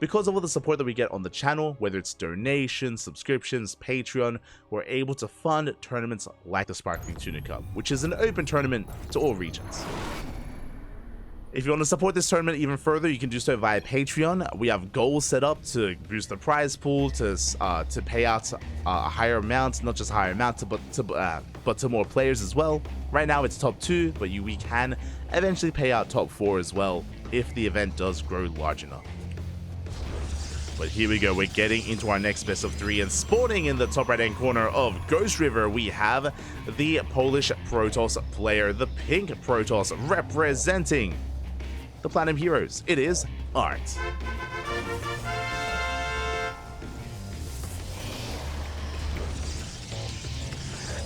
Because of all the support that we get on the channel, whether it's donations, subscriptions, Patreon, we're able to fund tournaments like the Sparkling Tuna Cup, which is an open tournament to all regions. If you want to support this tournament even further, you can do so via Patreon. We have goals set up to boost the prize pool, to pay out a higher amount, not just a higher amount, but to more players as well. Right now it's top 2, but we can eventually pay out top 4 as well if the event does grow large enough. But here we go, we're getting into our next best of 3, and spawning in the top right hand corner of Ghost River, we have the Polish Protoss player, the pink Protoss, representing the Platinum Heroes. It is ArT.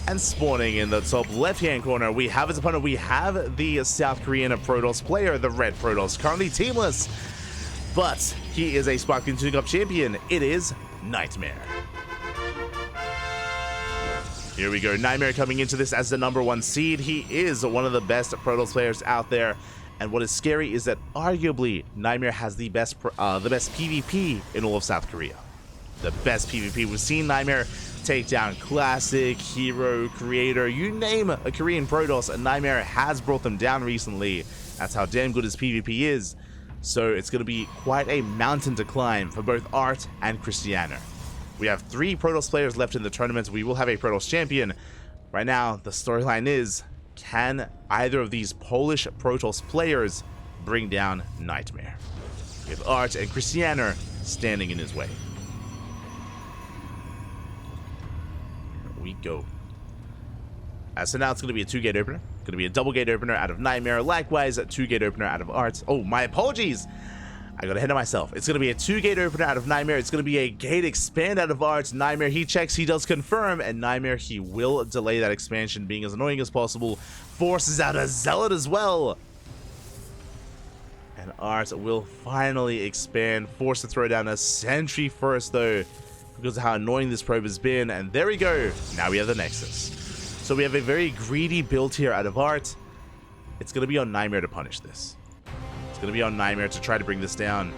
And spawning in the top left-hand corner, we have his opponent. We have the South Korean Protoss player, the red Protoss, currently teamless, but he is a Sparkling Tuna Cup champion. It is NightMare. Here we go, NightMare coming into this as the #1 seed. He is one of the best Protoss players out there. And what is scary is that arguably NightMare has the best PvP in all of South Korea. The best PvP. We've seen NightMare take down Classic, Hero, Creator, you name a Korean Protoss, and NightMare has brought them down recently. That's how damn good his PvP is. So it's going to be quite a mountain to climb for both ArT and Cristiano. We have 3 Protoss players left in the tournament. We will have a Protoss champion. Right now, the storyline is, can either of these Polish Protoss players bring down NightMare, with ArT and Cristiano standing in his way? Here we go. So now it's going to be a 2-gate opener. Going to be a double gate opener out of NightMare. Likewise, a 2-gate opener out of ArT. Oh, my apologies. I got ahead of myself. It's going to be a 2-gate opener out of NightMare. It's going to be a gate expand out of ArT. NightMare, he checks, he does confirm, and NightMare, he will delay that expansion, being as annoying as possible. Forces out a Zealot as well. And ArT will finally expand, forced to throw down a Sentry first, though, because of how annoying this probe has been. And there we go. Now we have the Nexus. So we have a very greedy build here out of ArT. It's going to be on NightMare to punish this. It's going to be on NightMare to try to bring this down.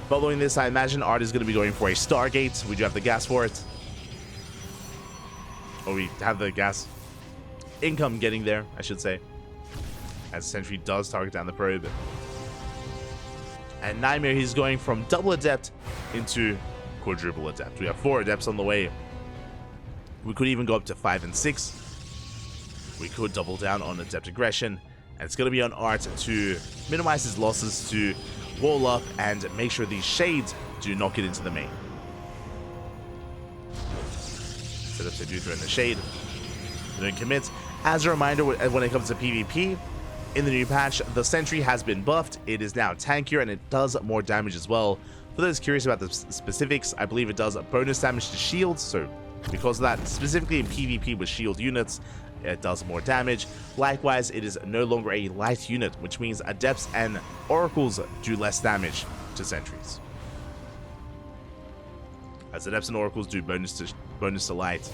Following this, I imagine ArT is going to be going for a Stargate. We do have the gas for it. Oh, we have the gas income getting there, I should say, as Sentry does target down the probe. And NightMare, he's going from double Adept into quadruple Adept. We have 4 Adepts on the way. We could even go up to 5 and 6. We could double down on Adept Aggression. And it's going to be on ArT to minimize his losses, to wall up and make sure these shades do not get into the main. Set up to do throw in the shade. They don't commit. As a reminder, when it comes to PvP, in the new patch, the Sentry has been buffed. It is now tankier and it does more damage as well. For those curious about the specifics, I believe it does bonus damage to shields. So because of that, specifically in PvP with shield units, it does more damage. Likewise, it is no longer a light unit, which means Adepts and Oracles do less damage to Sentries, as Adepts and Oracles do bonus to light,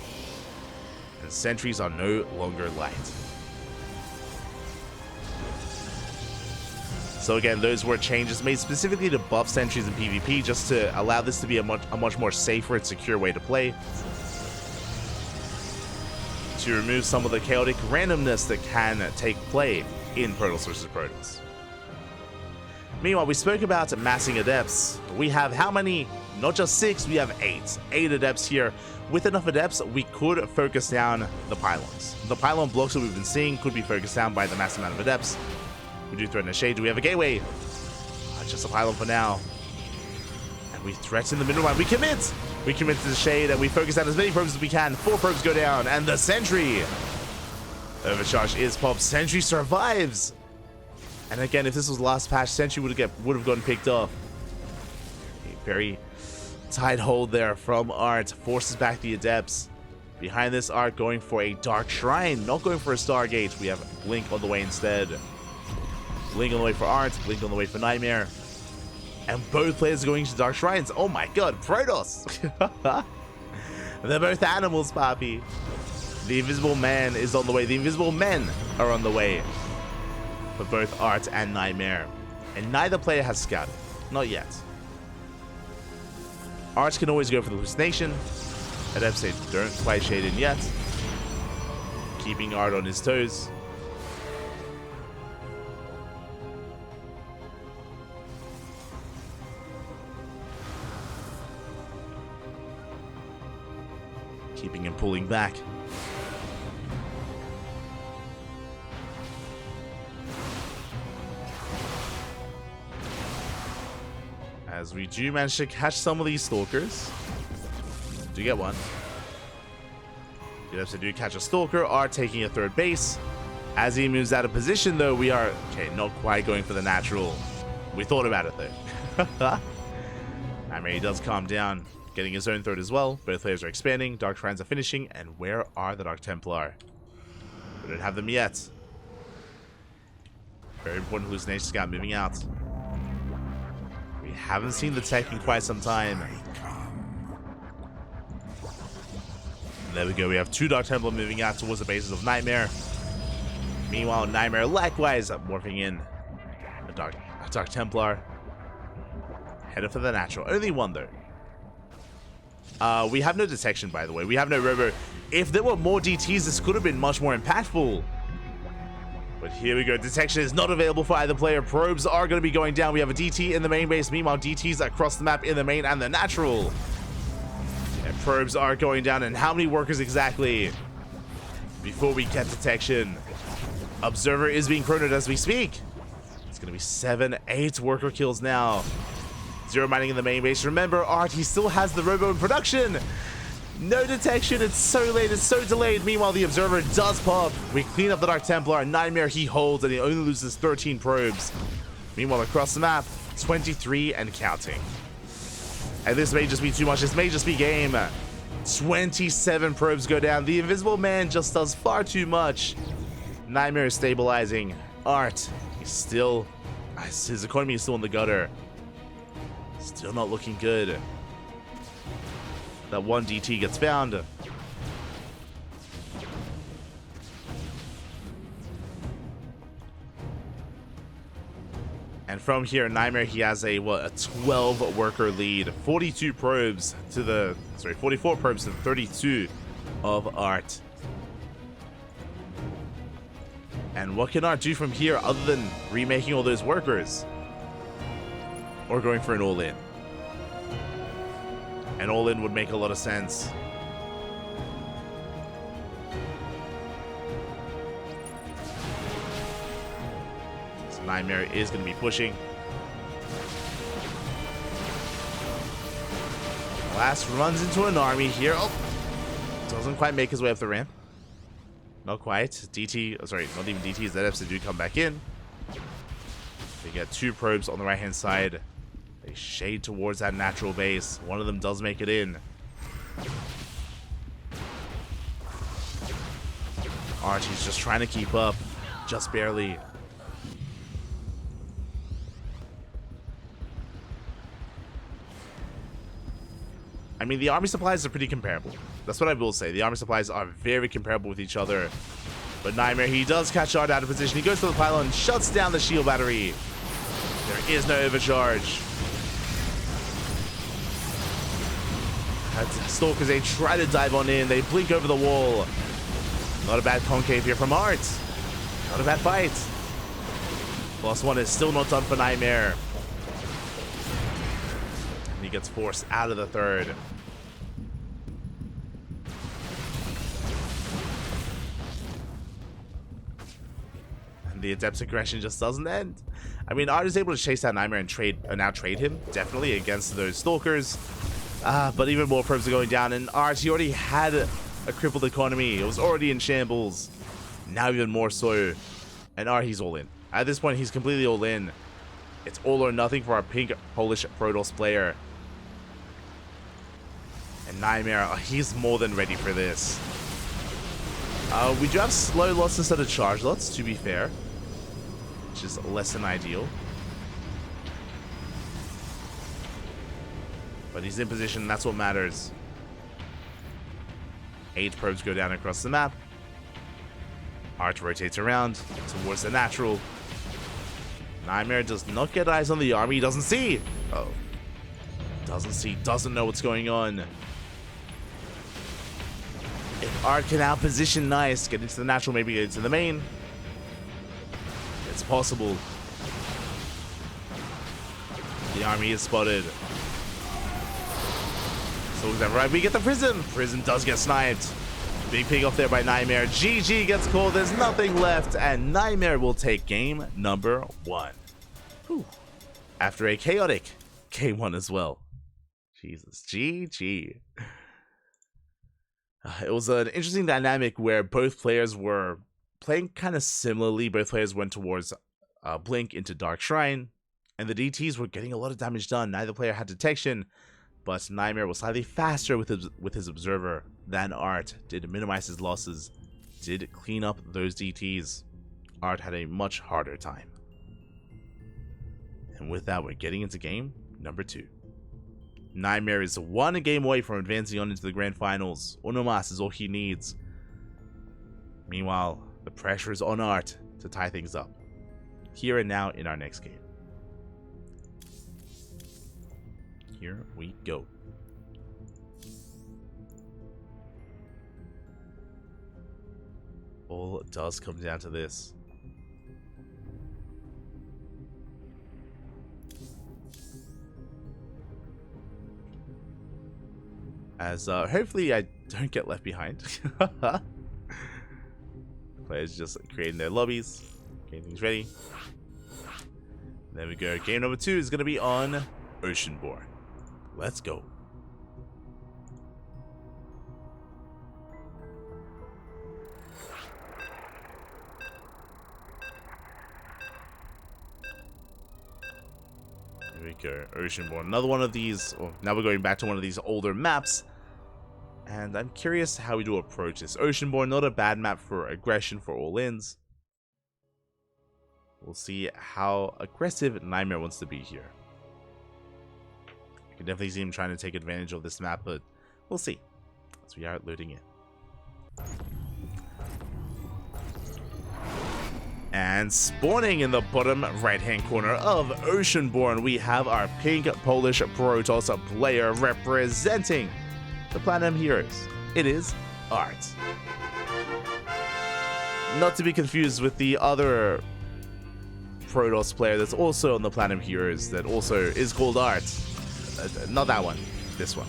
and Sentries are no longer light. So again, those were changes made specifically to buff Sentries in PvP, just to allow this to be a much more safer and secure way to play, to remove some of the chaotic randomness that can take play in Protoss vs. Protoss. Meanwhile, we spoke about massing Adepts. We have how many? Not just 6, we have 8. 8 Adepts here. With enough Adepts, we could focus down the pylons. The pylon blocks that we've been seeing could be focused down by the mass amount of Adepts. We do threaten a shade. Do we have a gateway? Just a pylon for now. And we threaten the middle line. We commit! We commit to the shade and we focus down as many probes as we can. 4 probes go down and the Sentry overcharge is popped. Sentry survives. And again, if this was last patch, Sentry would have gotten picked off. A very tight hold there from ArT. Forces back the Adepts. Behind this, ArT going for a Dark Shrine, not going for a Stargate. We have Blink on the way instead. Blink on the way for ArT, Blink on the way for NightMare. And both players are going to Dark Shrines. Oh my god, Protoss! They're both animals, Papi. The Invisible Man is on the way. The Invisible Men are on the way for both ArT and NightMare. And neither player has scouted. Not yet. ArT can always go for the hallucination. Adepts they don't quite shade in yet. Keeping ArT on his toes. Keeping him pulling back. As we do manage to catch some of these stalkers. Do get one. Yes, I do catch a stalker. ArT taking a third base. As he moves out of position, though, we are... Okay, not quite going for the natural. We thought about it, though. NightMare does calm down. Getting his own third as well. Both players are expanding. Dark Shrines are finishing. And where are the Dark Templar? We don't have them yet. Very important hallucination scout moving out. We haven't seen the tech in quite some time. And there we go. We have two Dark Templar moving out towards the bases of NightMare. Meanwhile, NightMare likewise morphing in a Dark Templar. Headed for the natural. Only one, though. We have no detection, by the way. We have no robo. If there were more DTs, this could have been much more impactful. But here we go. Detection is not available for either player. Probes are going to be going down. We have a DT in the main base. Meanwhile, DTs across the map in the main and the natural. And probes are going down. And how many workers exactly? Before we get detection. Observer is being chronoed as we speak. It's going to be 7, 8 worker kills now. Zero mining in the main base. Remember, ArT, he still has the robo in production. No detection. It's so late. It's so delayed. Meanwhile, the observer does pop. We clean up the Dark Templar. NightMare, he holds, and he only loses 13 probes. Meanwhile, across the map, 23 and counting. And this may just be too much. This may just be game. 27 probes go down. The Invisible Man just does far too much. NightMare is stabilizing. ArT, he's still... His economy is still in the gutter. Still not looking good. That one DT gets found. And from here, NightMare, he has a 12 worker lead. 42 probes to the... Sorry, 44 probes to 32 of ArT. And what can ArT do from here other than remaking all those workers? Or going for an all-in? An all-in would make a lot of sense. So NightMare is going to be pushing. Last runs into an army here. Oh, doesn't quite make his way up the ramp. Not quite. DT, oh, sorry, not even DT. ZFs do come back in. They get 2 probes on the right-hand side. They shade towards that natural base. One of them does make it in. ArT, he's just trying to keep up. Just barely. I mean, the army supplies are pretty comparable. That's what I will say. The army supplies are very comparable with each other. But NightMare, he does catch ArT out of position. He goes for the pylon, shuts down the shield battery. There is no overcharge. Stalkers, they try to dive on in. They blink over the wall. Not a bad concave here from ArT. Not a bad fight. Last one is still not done for NightMare. And he gets forced out of the third. And the Adept's aggression just doesn't end. I mean, ArT is able to chase down NightMare and now trade him, definitely, against those Stalkers. But even more probes are going down, and ArT, he already had a crippled economy. It was already in shambles. Now even more so. And ArT, he's all in. At this point, he's completely all in. It's all or nothing for our pink Polish Protoss player. And NightMare, he's more than ready for this. We do have slow lots instead of charge lots, to be fair. Which is less than ideal. But he's in position, and that's what matters. 8 probes go down across the map. ArT rotates around towards the natural. NightMare does not get eyes on the army. He doesn't see. Oh. Doesn't see, doesn't know what's going on. If ArT can out position nice, get into the natural, maybe get into the main. It's possible. The army is spotted. So is that right? We get the prison. Prison does get sniped. Big pig off there by NightMare. GG gets called. There's nothing left, and NightMare will take game number 1. Whew. After a chaotic game 1 as well. Jesus, GG. It was an interesting dynamic where both players were playing kind of similarly. Both players went towards Blink into Dark Shrine, and the DTs were getting a lot of damage done. Neither player had detection, but NightMare was slightly faster with his Observer than ArT. Did minimize his losses, did clean up those DTs. ArT had a much harder time. And with that, we're getting into game number 2. NightMare is 1 game away from advancing on into the grand finals. Onomas is all he needs. Meanwhile, the pressure is on ArT to tie things up. Here and now in our next game. Here we go. All does come down to this. As hopefully I don't get left behind. Players just creating their lobbies, getting things ready. There we go. Game number 2 is going to be on Oceanborn. Let's go. Here we go. Oceanborn. Another one of these. Oh, now we're going back to one of these older maps. And I'm curious how we do approach this. Oceanborn, not a bad map for aggression for all-ins. We'll see how aggressive NightMare wants to be here. I can definitely see him trying to take advantage of this map, but we'll see as we are loading in. And spawning in the bottom right-hand corner of Oceanborn, we have our pink Polish Protoss player representing the Platinum Heroes. It is ArT. Not to be confused with the other Protoss player that's also on the Platinum Heroes that also is called ArT. Not that one, this one.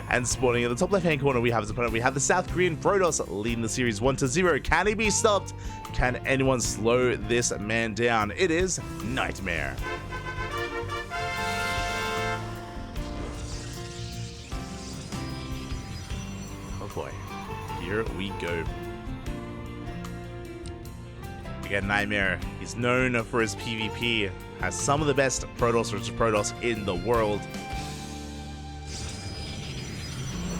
And spawning in the top left-hand corner, we have his opponent. We have the South Korean Protoss leading the series 1-0. Can he be stopped? Can anyone slow this man down? It is NightMare. Oh boy, here we go. Again, NightMare, he's known for his PvP, has some of the best Protoss versus Protoss in the world.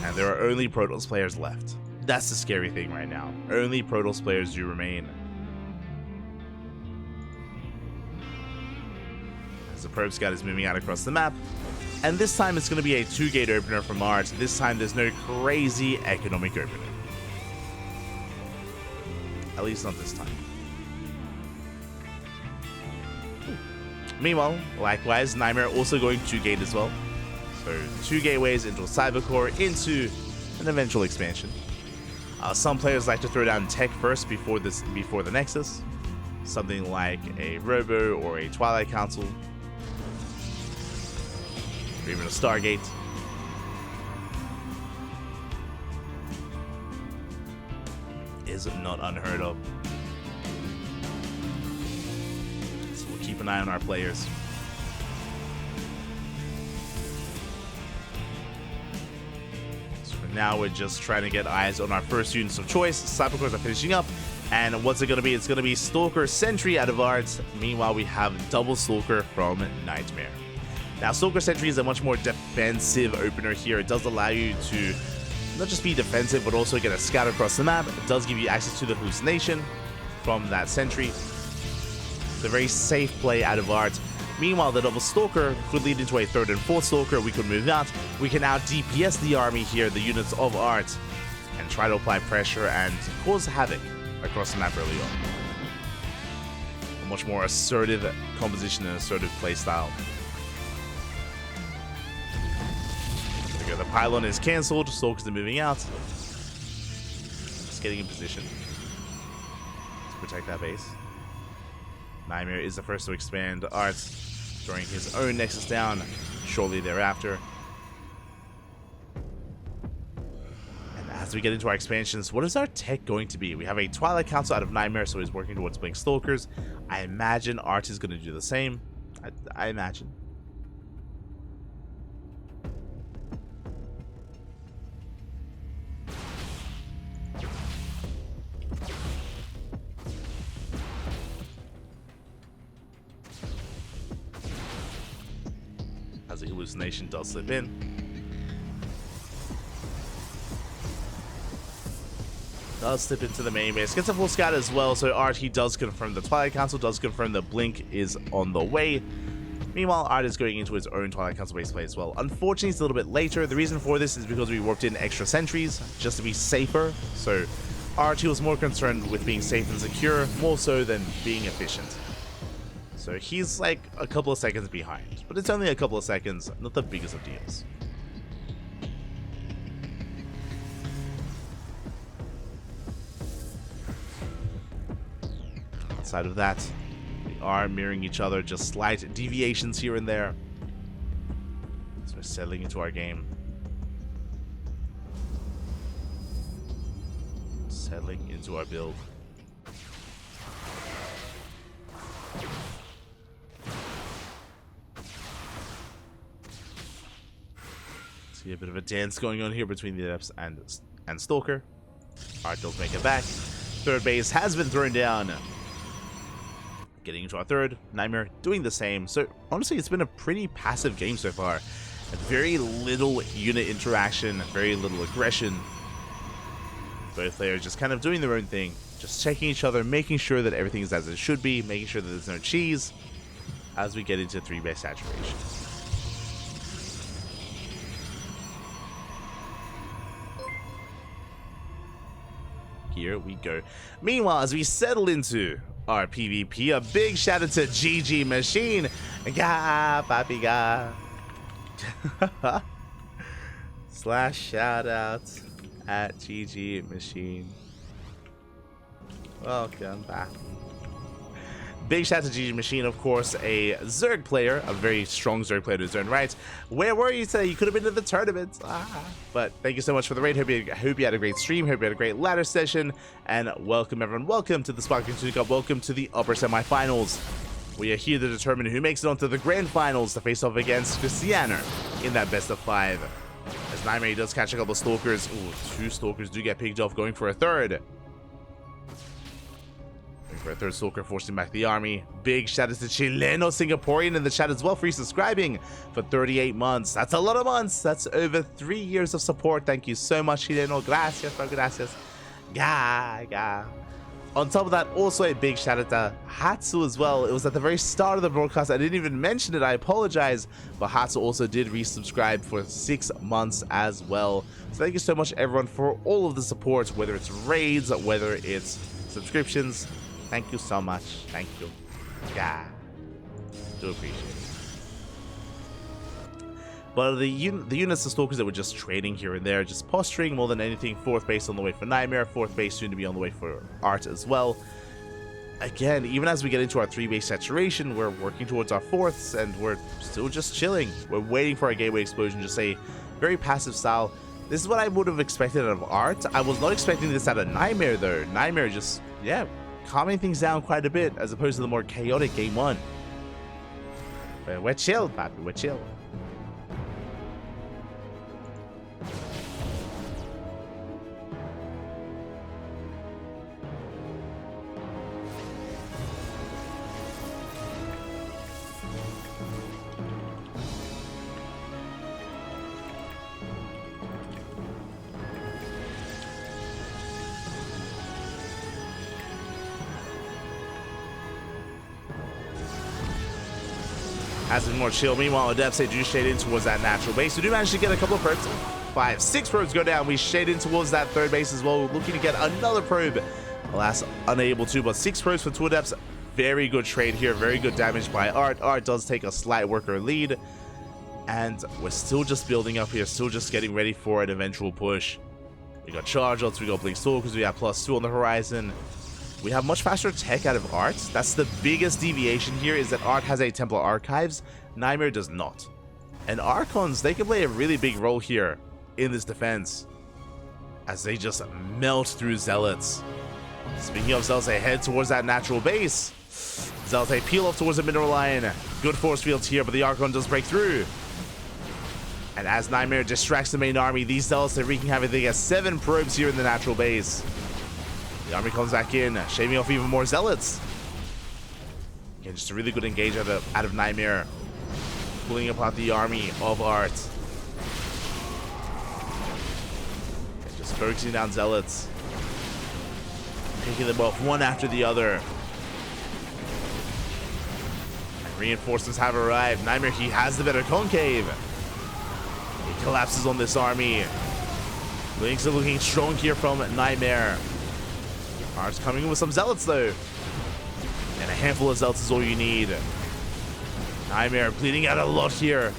And there are only Protoss players left. That's the scary thing right now. Only Protoss players do remain. As the Probe Scout is moving out across the map. And this time it's going to be a 2-gate opener from ArT. This time there's no crazy economic opener. At least not this time. Meanwhile, likewise, NightMare also going 2-gate as well. So 2 gateways into a Cybercore, into an eventual expansion. Some players like to throw down tech first before the Nexus. Something like a Robo or a Twilight Council. Or even a Stargate. Is not unheard of. So we'll keep an eye on our players. Now we're just trying to get eyes on our first units of choice. Cybercores are finishing up. And what's it going to be? It's going to be Stalker Sentry out of ArT. Meanwhile, we have double Stalker from NightMare. Now, Stalker Sentry is a much more defensive opener here. It does allow you to not just be defensive, but also get a scout across the map. It does give you access to the hallucination from that Sentry. It's a very safe play out of ArT. Meanwhile, the double Stalker could lead into a 3rd and 4th Stalker. We could move out. We can now DPS the army here, the units of ArT, and try to apply pressure and cause havoc across the map early on. A much more assertive composition and assertive playstyle we go. The pylon is cancelled. Stalkers are moving out. Just getting in position to protect that base. NightMare is the first to expand. ArT throwing his own Nexus down shortly thereafter. And as we get into our expansions, what is our tech going to be? We have a Twilight Council out of NightMare, so he's working towards playing Stalkers. I imagine ArT is going to do the same. I imagine. As the hallucination does slip in. Does slip into the main base. Gets a full scout as well, so ArT does confirm the Twilight Council, does confirm the Blink is on the way. Meanwhile, ArT is going into his own Twilight Council base play as well. Unfortunately, it's a little bit later. The reason for this is because we warped in extra sentries just to be safer. So ArT was more concerned with being safe and secure, more so than being efficient. So he's like a couple of seconds behind, but it's only a couple of seconds, not the biggest of deals. Outside of that, we are mirroring each other, just slight deviations here and there. So we're settling into our game. Settling into our build. See a bit of a dance going on here between the Adepts and Stalker. ArT does make it back. Third base has been thrown down. Getting into our third. NightMare doing the same. So honestly, it's been a pretty passive game so far. Very little unit interaction, very little aggression. Both players just kind of doing their own thing. Just checking each other, making sure that everything is as it should be, making sure that there's no cheese as we get into 3-base saturation. Here we go. Meanwhile, as we settle into our PvP, a big shout out to GG Machine. Ga, papi, ga. / shout out at GG Machine. Welcome back. Big shout out to GG Machine, of course, a Zerg player, a very strong Zerg player to his own right. Where were you today? You could have been to the tournament. But thank you so much for the raid. Hope you had a great stream. Hope you had a great ladder session. And welcome, everyone. Welcome to the Sparkling Tuna Cup. Welcome to the upper semifinals. We are here to determine who makes it onto the grand finals to face off against Cristiano in that best of 5. As NightMare does catch a couple of Stalkers. Ooh, 2 Stalkers do get picked off, going for a third. For a third Stalker, forcing back the army. Big shout out to Chileno Singaporean in the chat as well for subscribing for 38 months. That's a lot of months. That's over 3 years of support. Thank you so much, Chileno. Gracias, bro. Gracias. Yeah. On top of that, also a big shout out to Hatsu as well. It was at the very start of the broadcast. I didn't even mention it. I apologize. But Hatsu also did resubscribe for 6 months as well. So thank you so much, everyone, for all of the support, whether it's raids, whether it's subscriptions. Thank you so much. Thank you. Yeah. Do appreciate it. But the units of Stalkers that were just trading here and there, just posturing more than anything. 4th base on the way for NightMare. 4th base soon to be on the way for ArT as well. Again, even as we get into our 3-base saturation, we're working towards our 4ths, and we're still just chilling. We're waiting for our gateway explosion, just a very passive style. This is what I would have expected out of ArT. I was not expecting this out of NightMare, though. NightMare just, yeah, calming things down quite a bit as opposed to the more chaotic game 1. But we're chill, papi, we're chill. Has been more chill. Meanwhile, Adepts, they do shade in towards that natural base. We do manage to get a couple of probes. 5, 6 probes go down. We shade in towards that 3rd base as well. We're looking to get another probe. Alas, unable to, but 6 probes for 2 Adepts. Very good trade here. Very good damage by ArT. ArT does take a slight worker lead. And we're still just building up here, still just getting ready for an eventual push. We got Charge Ults, we got Blink Stalkers, we have +2 on the horizon. We have much faster tech out of ArT. That's the biggest deviation here, is that ArT has a Templar Archives, NightMare does not. And Archons, they can play a really big role here in this defense, as they just melt through Zealots. Speaking of Zealots, they head towards that natural base. Zealots, they peel off towards the mineral line. Good force fields here, but the Archon does break through. And as NightMare distracts the main army, these Zealots, they're wreaking havoc. They get 7 probes here in the natural base. The army comes back in, shaving off even more Zealots. Again, just a really good engage out of NightMare, pulling apart the army of ArT. And just focusing down Zealots, picking them off one after the other. And reinforcements have arrived. NightMare, he has the better concave. He collapses on this army. Links are looking strong here from NightMare. ArT's coming in with some Zealots though. And a handful of Zealots is all you need. NightMare bleeding out a lot here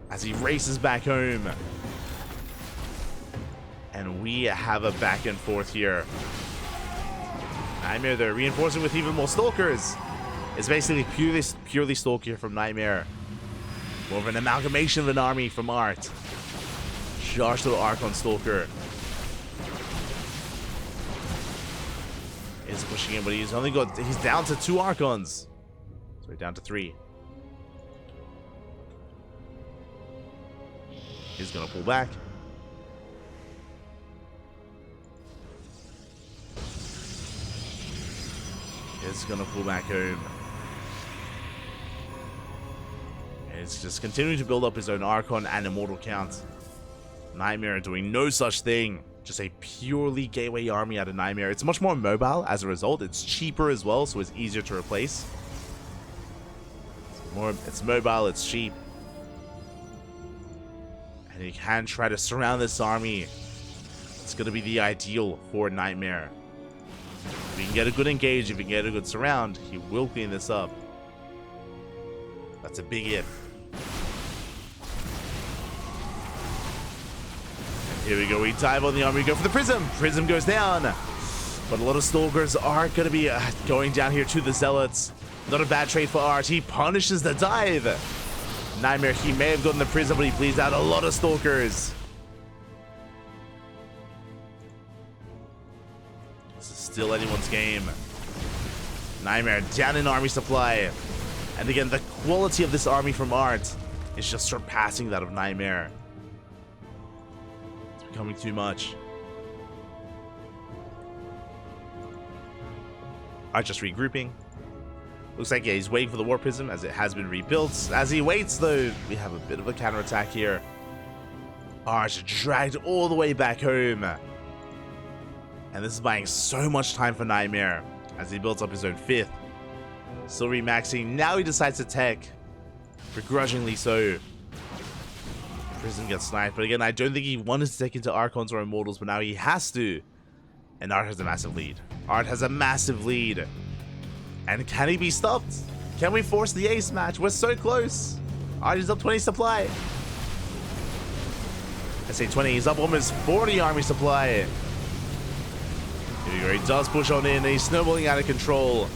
as he races back home. And we have a back and forth here. NightMare, they're reinforcing with even more Stalkers. It's basically purely Stalker from NightMare. More of an amalgamation of an army from ArT. Josh little Archon Stalker is pushing in, but he's down to 2 Archons. So we're down to 3. He's gonna pull back. He's gonna pull back home. And it's just continuing to build up his own Archon and Immortal count. NightMare doing no such thing. Just a purely gateway army out of NightMare. It's much more mobile as a result. It's cheaper as well, so it's easier to replace. It's mobile, it's cheap. And you can try to surround this army. It's going to be the ideal for NightMare. If you can get a good engage, if you can get a good surround, he will clean this up. That's a big if. Here we go, we dive on the army, we go for the Prism. Prism goes down. But a lot of Stalkers are going to be going down here to the Zealots. Not a bad trade for ArT. He punishes the dive. NightMare, he may have gotten the Prism, but he bleeds out a lot of Stalkers. This is still anyone's game. NightMare down in army supply. And again, the quality of this army from ArT is just surpassing that of NightMare. Becoming too much. ArT just regrouping. Looks like, yeah, he's waiting for the War Prism as it has been rebuilt. As he waits, though, we have a bit of a counterattack here. ArT dragged all the way back home. And this is buying so much time for NightMare as he builds up his own 5th. Still remaxing. Now he decides to tech. Begrudgingly so. Prism gets sniped, but again, I don't think he wanted to take into Archons or Immortals, but now he has to. And ArT has a massive lead. ArT has a massive lead. And can he be stopped? Can we force the ace match? We're so close. ArT is up 20 supply. I say 20, he's up almost 40 army supply. Here we go, he does push on in, and he's snowballing out of control.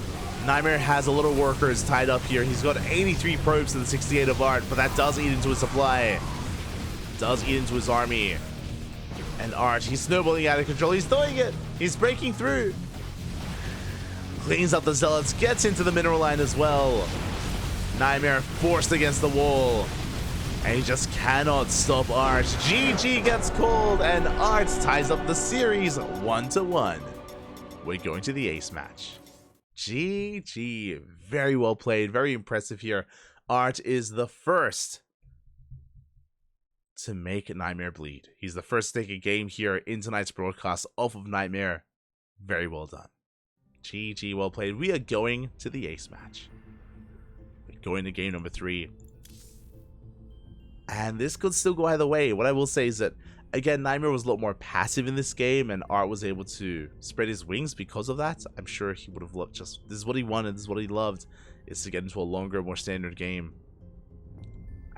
NightMare has a lot of workers tied up here. He's got 83 probes to the 68 of ArT, but that does eat into his supply. Does eat into his army. And ArT, he's snowballing out of control. He's doing it. He's breaking through. Cleans up the Zealots, gets into the mineral line as well. NightMare forced against the wall. And he just cannot stop ArT. GG gets called, and ArT ties up the series 1-1. We're going to the ace match. GG. Very well played. Very impressive here. ArT is the first to make NightMare bleed. He's the first to take a game here in tonight's broadcast off of NightMare. Very well done. GG, well played. We are going to the ace match. We're going to game number 3. And this could still go either way. What I will say is that, again, NightMare was a lot more passive in this game, and ArT was able to spread his wings because of that. I'm sure he would have loved just, this is what he wanted, this is what he loved, is to get into a longer, more standard game.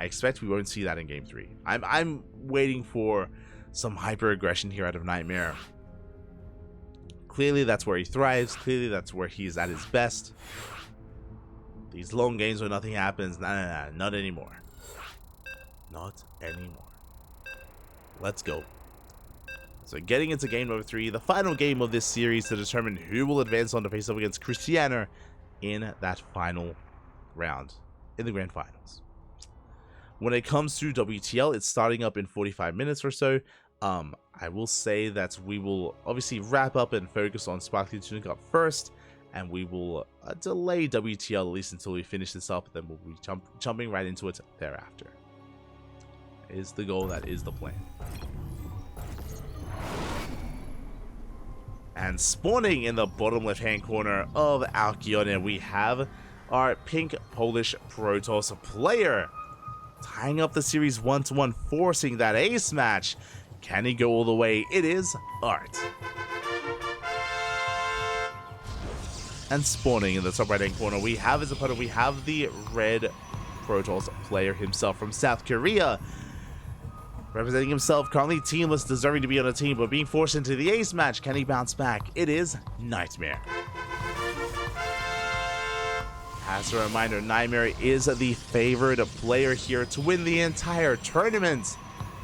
I expect we won't see that in Game 3. I'm waiting for some hyper-aggression here out of NightMare. Clearly, that's where he thrives. Clearly, that's where he's at his best. These long games where nothing happens, nah, not anymore. Not anymore. Let's go. So getting into game number 3, the final game of this series to determine who will advance on to face off against Cristiano in that final round, in the grand finals. When it comes to WTL, it's starting up in 45 minutes or so. I will say that we will obviously wrap up and focus on Sparkling Tuna Cup first, and we will delay WTL at least until we finish this up, then we'll be jumping right into it thereafter. That is the goal, that is the plan. And spawning in the bottom left-hand corner of Alkione, we have our pink Polish Protoss player, tying up the series 1-1, forcing that ace match. Can he go all the way? It is ArT. And spawning in the top right-hand corner, we have his opponent. We have the red Protoss player himself from South Korea, representing himself, currently teamless, deserving to be on a team, but being forced into the ace match. Can he bounce back? It is NightMare. As a reminder, NightMare is the favorite player here to win the entire tournament.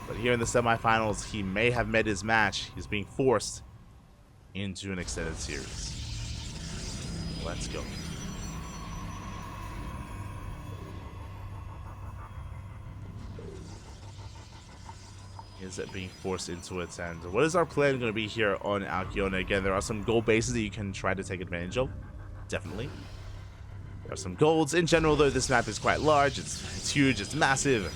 But here in the semifinals, he may have met his match. He's being forced into an extended series. Let's go. Is it being forced into it? And what is our plan going to be here on Alkione? Again, there are some gold bases that you can try to take advantage of. Definitely. There are some golds. In general, though, this map is quite large. It's huge. It's massive.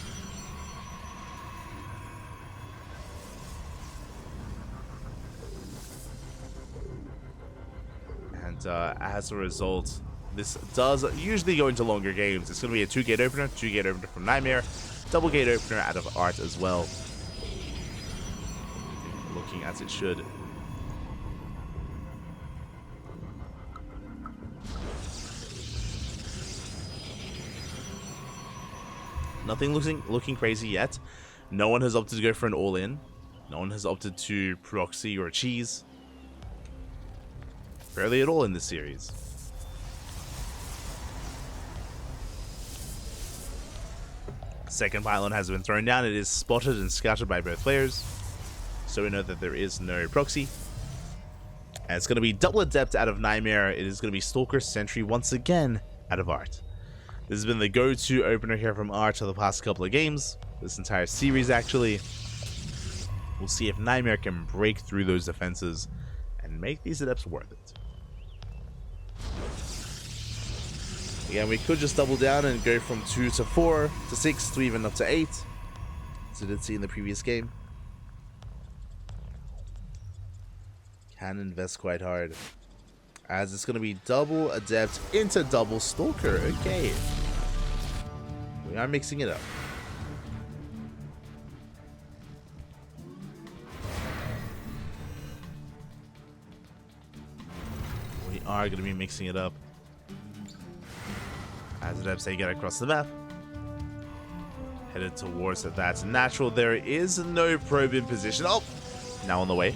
And as a result, this does usually go into longer games. It's going to be a 2-gate opener. 2-gate opener from NightMare. Double gate opener out of ArT as well. Looking as it should. Nothing looking crazy yet. No one has opted to go for an all-in. No one has opted to proxy or cheese. Barely at all in this series. Second pylon has been thrown down. It is spotted and scattered by both players. So we know that there is no proxy. And it's going to be double adept out of NightMare. It is going to be Stalker Sentry once again out of ArT. This has been the go-to opener here from ArT for the past couple of games. This entire series, actually. We'll see if NightMare can break through those defenses and make these adepts worth it. Again, we could just double down and go from 2 to 4 to 6 to even up to 8. As we did see in the previous game. Can invest quite hard. As it's going to be double adept into double stalker. Okay. We are mixing it up. We are going to be mixing it up. As adepts they get across the map. Headed towards it. That's natural. There is no probe in position. Oh! Now on the way.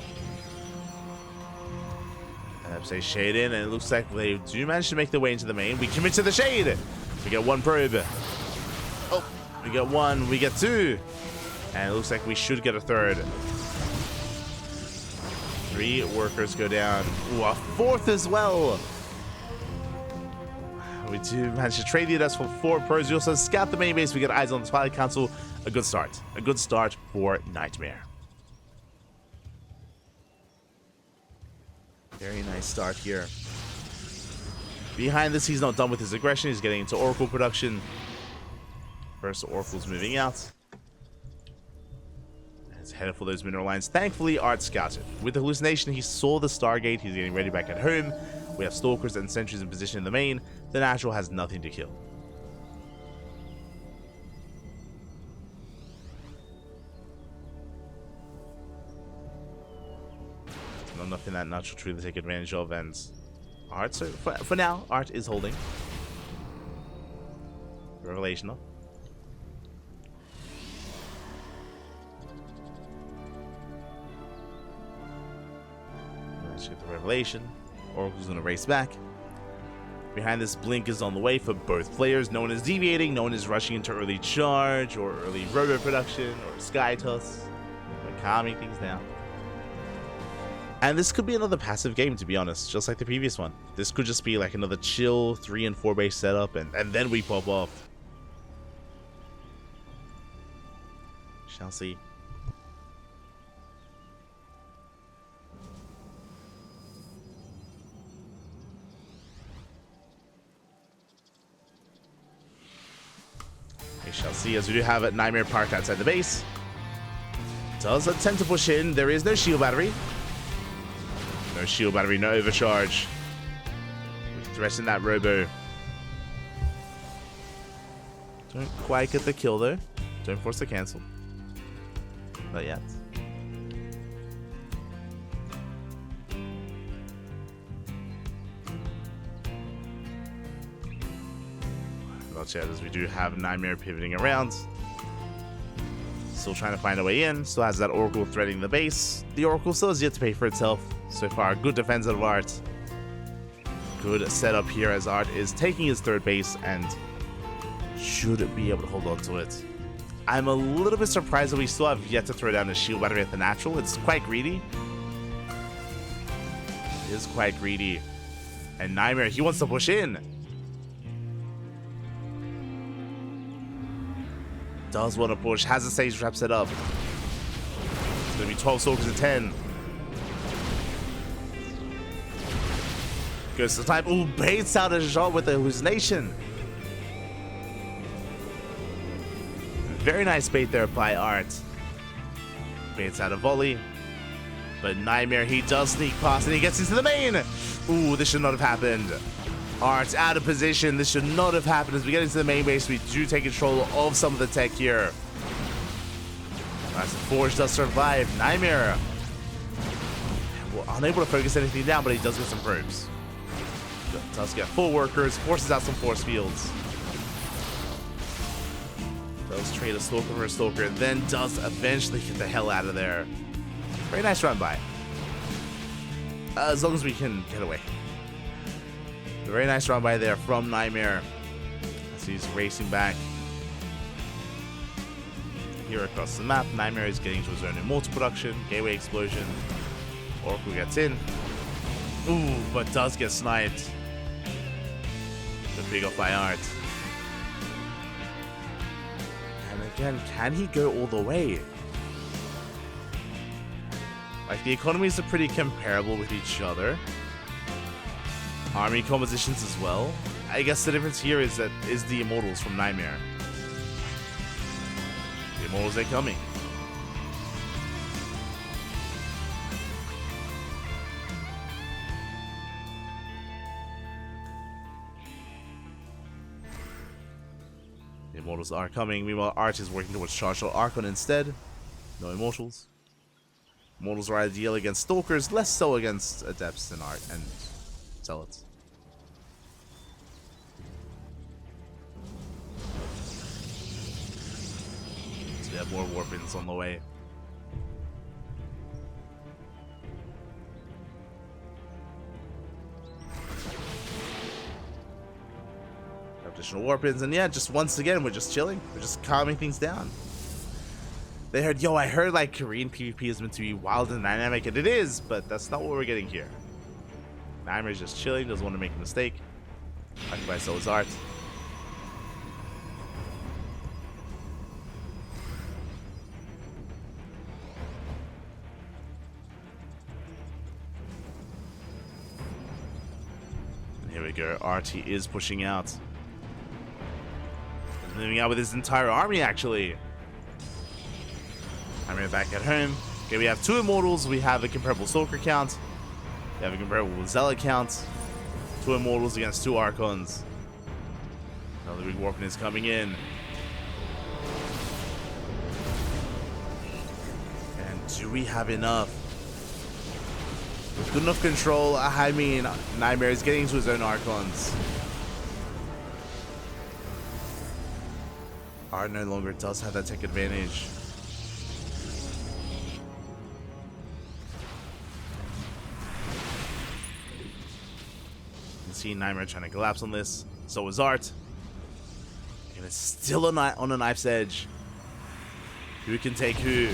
Say shade in, and it looks like they do manage to make their way into the main. We commit to the shade. We get one probe. Oh, we get one. We get two. And it looks like we should get a third. 3 workers go down. Ooh, a 4th as well. We do manage to trade the adepts for 4 pros. We also scout the main base. We get eyes on the Twilight Council. A good start. A good start for NightMare. Very nice start here. Behind this, he's not done with his aggression. He's getting into Oracle production. First Oracle's moving out. He's headed for those mineral lines. Thankfully, ArT scouted. With the hallucination, he saw the Stargate. He's getting ready back at home. We have Stalkers and Sentries in position in the main. The Natural has nothing to kill. Not enough in that Natural tree to take advantage of, and ArT, so for now, ArT is holding. Revelational. Let's check the Revelation. Oracle's going to race back. Behind this, Blink is on the way for both players. No one is deviating. No one is rushing into early charge or early robo production or sky toss. We're calming things down. And this could be another passive game, to be honest, just like the previous one. This could just be like another chill 3 and 4 base setup, and then we pop off. Shall see. We shall see, as we do have a NightMare parked outside the base. Does attempt to push in. There is no shield battery. No shield battery, no overcharge. We threaten that robo. Don't quite get the kill though. Don't force the cancel. Not yet. Not yet, as we do have NightMare pivoting around. Still trying to find a way in. Still has that Oracle threading the base. The Oracle still has yet to pay for itself. So far, good defense of ArT. Good setup here as ArT is taking his third base and should be able to hold on to it. I'm a little bit surprised that we still have yet to throw down a shield battery at the natural. It's quite greedy. It is quite greedy. And NightMare, he wants to push in. Does want to push. Has a stage trap set up. It's going to be 12 Stalkers to 10. Goes to the time. Ooh, baits out a shot with the hallucination. Very nice bait there by ArT. Baits out a volley. But NightMare, he does sneak past and he gets into the main. Ooh, this should not have happened. ArT out of position. This should not have happened. As we get into the main base, we do take control of some of the tech here. As the Forge does survive, NightMare, well, unable to focus anything down, but he does get some probes. Does get full workers, forces out some force fields. Does trade a Stalker for a Stalker, then does eventually get the hell out of there. Very nice run by. As long as we can get away. Very nice run by there from NightMare as he's racing back. Here across the map, NightMare is getting to his own immortal production. Gateway explosion. Oracle gets in. Ooh, but does get sniped. The big off by ArT. And again, can he go all the way? Like, the economies are pretty comparable with each other. Army compositions as well. I guess the difference here is the Immortals from NightMare. The Immortals are coming. The Immortals are coming. Meanwhile, ArT is working towards Charge Shot Archon instead. No Immortals. Immortals are ideal against Stalkers, less so against Adepts and ArT and Zealots. So we have more Warpins on the way. Additional Warpins, and yeah, just once again, we're just chilling. We're just calming things down. They heard, yo, I heard like Korean PvP is meant to be wild and dynamic, and it is, but that's not what we're getting here. NightMare is just chilling, doesn't want to make a mistake. Occupied so is ArT. And here we go, ArT is pushing out. Moving out with his entire army, actually. NightMare back at home. Okay, we have 2 Immortals, we have a comparable Stalker count. We have a comparable Zealot count. 2 Immortals against 2 Archons. Another big Warpin is coming in. And do we have enough? With good enough control, I mean, NightMare is getting into his own Archons. ArT no longer does have that tech advantage. see NightMare trying to collapse on this. So is ArT. And it's still on a knife's edge. Who can take who?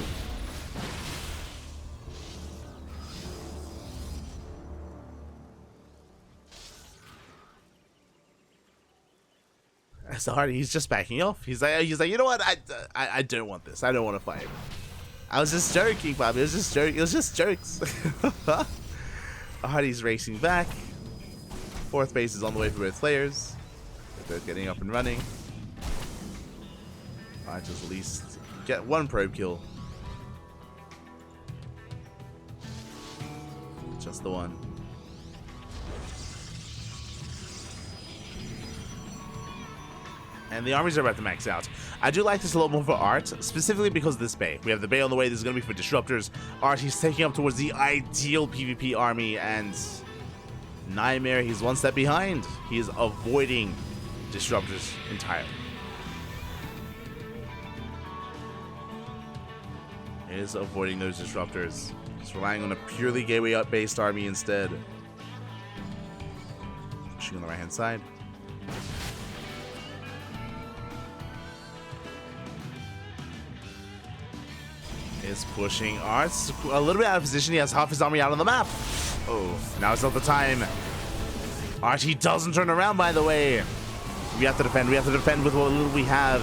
So ArT, he's just backing off. He's like, you know what? I don't want this. I don't want to fight. I was just joking, Bobby. It was just joke. It was just jokes. ArT's racing back. Fourth base is on the way for both players. They're both getting up and running. I just at least get one probe kill. Just the one. And the armies are about to max out. I do like this a lot more for ArT, specifically because of this bay. We have the bay on the way. This is going to be for disruptors. ArT, he's taking up towards the ideal PvP army, and NightMare, he's one step behind. He is avoiding disruptors entirely. He is avoiding those disruptors. He's relying on a purely gateway-based army instead. Pushing on the right-hand side. Is pushing ArT's a little bit out of position. He has half his army out on the map. Oh, now it's not the time. ArT, he doesn't turn around, by the way. We have to defend. We have to defend with what little we have.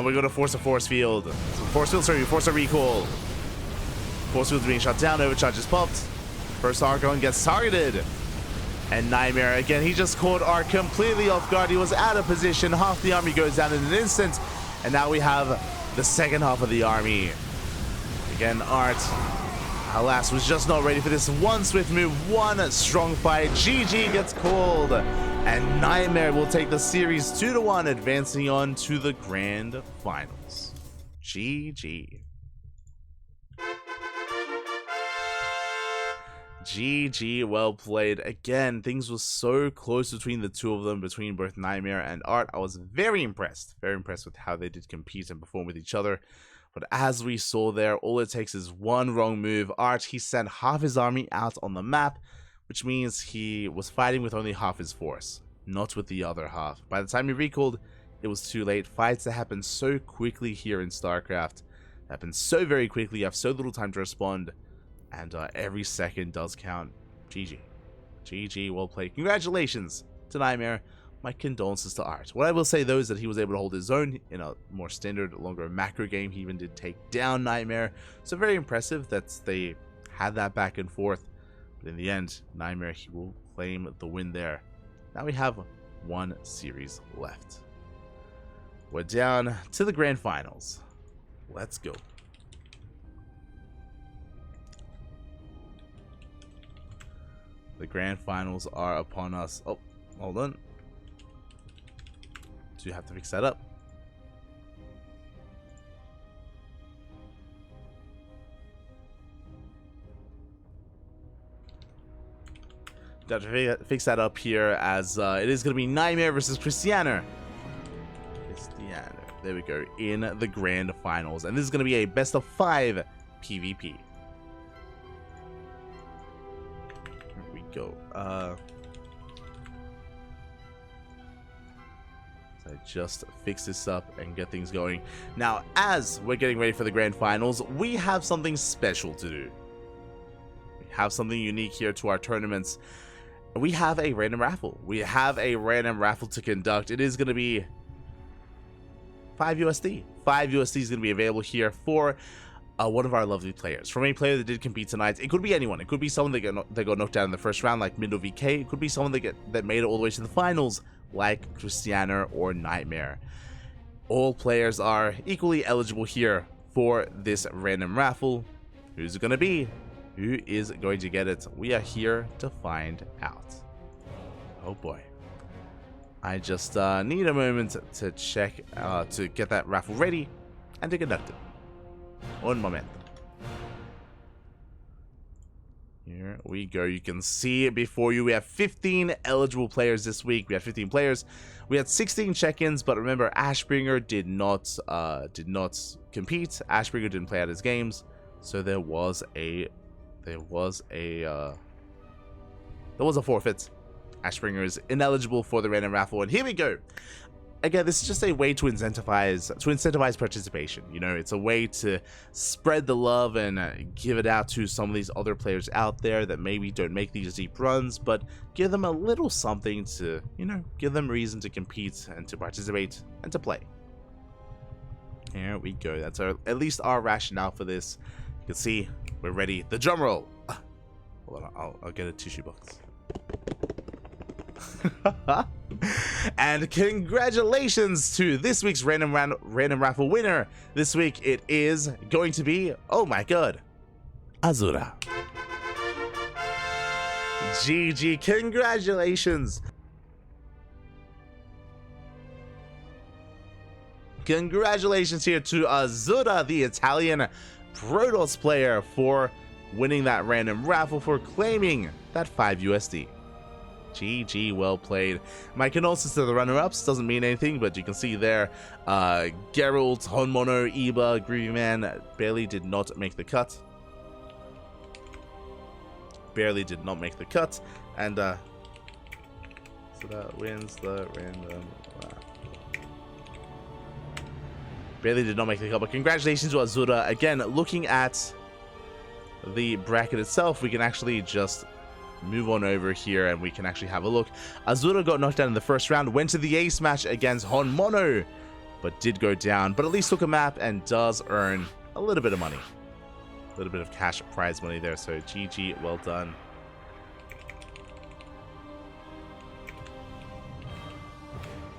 We're going to force a force field. So force field, sorry, force a recall. Force field's being shut down. Overcharge is popped. First Archon gets targeted. And NightMare, again, he just caught ArT completely off guard. He was out of position. Half the army goes down in an instant. And now we have the second half of the army. Again, ArT, alas, was just not ready for this. One swift move, one strong fight. GG gets called. And NightMare will take the series 2-1, advancing on to the grand finals. GG. GG, well played. Again, things were so close between the two of them, between both NightMare and ArT. I was very impressed with how they did compete and perform with each other. But as we saw there, all it takes is one wrong move. ArT, he sent half his army out on the map, which means he was fighting with only half his force, not with the other half. By the time he recalled, it was too late. Fights that happen so quickly here in StarCraft, happen so very quickly, you have so little time to respond. And every second does count. GG. GG, well played. Congratulations to NightMare. My condolences to ArT. What I will say, though, is that he was able to hold his own in a more standard, longer macro game. He even did take down NightMare. So very impressive that they had that back and forth. But in the end, NightMare, he will claim the win there. Now we have one series left. We're down to the grand finals. Let's go. The grand finals are upon us. Oh, hold on. Do you have to fix that up? Got to fix that up here, as it is going to be NightMare versus Cristiano. There we go, in the grand finals. And this is going to be a best of 5 PvP. Go. So just fix this up and get things going. Now, as we're getting ready for the grand finals, we have something special to do. We have something unique here to our tournaments. We have a random raffle. We have a random raffle to conduct. It is going to be 5 USD. 5 USD is going to be available here for one of our lovely players. From a player that did compete tonight. It could be anyone. It could be someone that got knocked out in the first round, like Mindo VK. It could be someone that made it all the way to the finals, like Cristiano or NightMare. All players are equally eligible here for this random raffle. Who's it going to be? Who is going to get it? We are here to find out. Oh boy. I just need a moment to check, to get that raffle ready and to conduct it. Un momento. Here we go. You can see it before you. We have 15 eligible players this week. We have 15 players. We had 16 check-ins, but remember, Ashbringer did not compete. Ashbringer didn't play out his games, so there was a forfeit. Ashbringer is ineligible for the random raffle, and here we go. Again, this is just a way to incentivize participation. You know, it's a way to spread the love and give it out to some of these other players out there that maybe don't make these deep runs, but give them a little something to, you know, give them reason to compete and to participate and to play. Here we go. That's at least our rationale for this. You can see we're ready. The drum roll. Hold on, I'll get a tissue box. And congratulations to this week's random raffle winner. This week it is going to be, oh my god, Azura. GG, congratulations. Congratulations here to Azura, the Italian Protoss player, for winning that random raffle, for claiming that 5 USD. GG, well played. My condolences to the runner-ups. Doesn't mean anything, but you can see there, Geralt, Honmono, Iba, Groovy Man barely did not make the cut. Barely did not make the cut, and so that wins the random raffle. Barely did not make the cut, but congratulations to Azura. Again, looking at the bracket itself, we can actually just move on over here and we can actually have a look. Azura got knocked down in the first round, went to the ace match against Honmono, but did go down, but at least took a map and does earn a little bit of money. A little bit of cash prize money there, so GG, well done.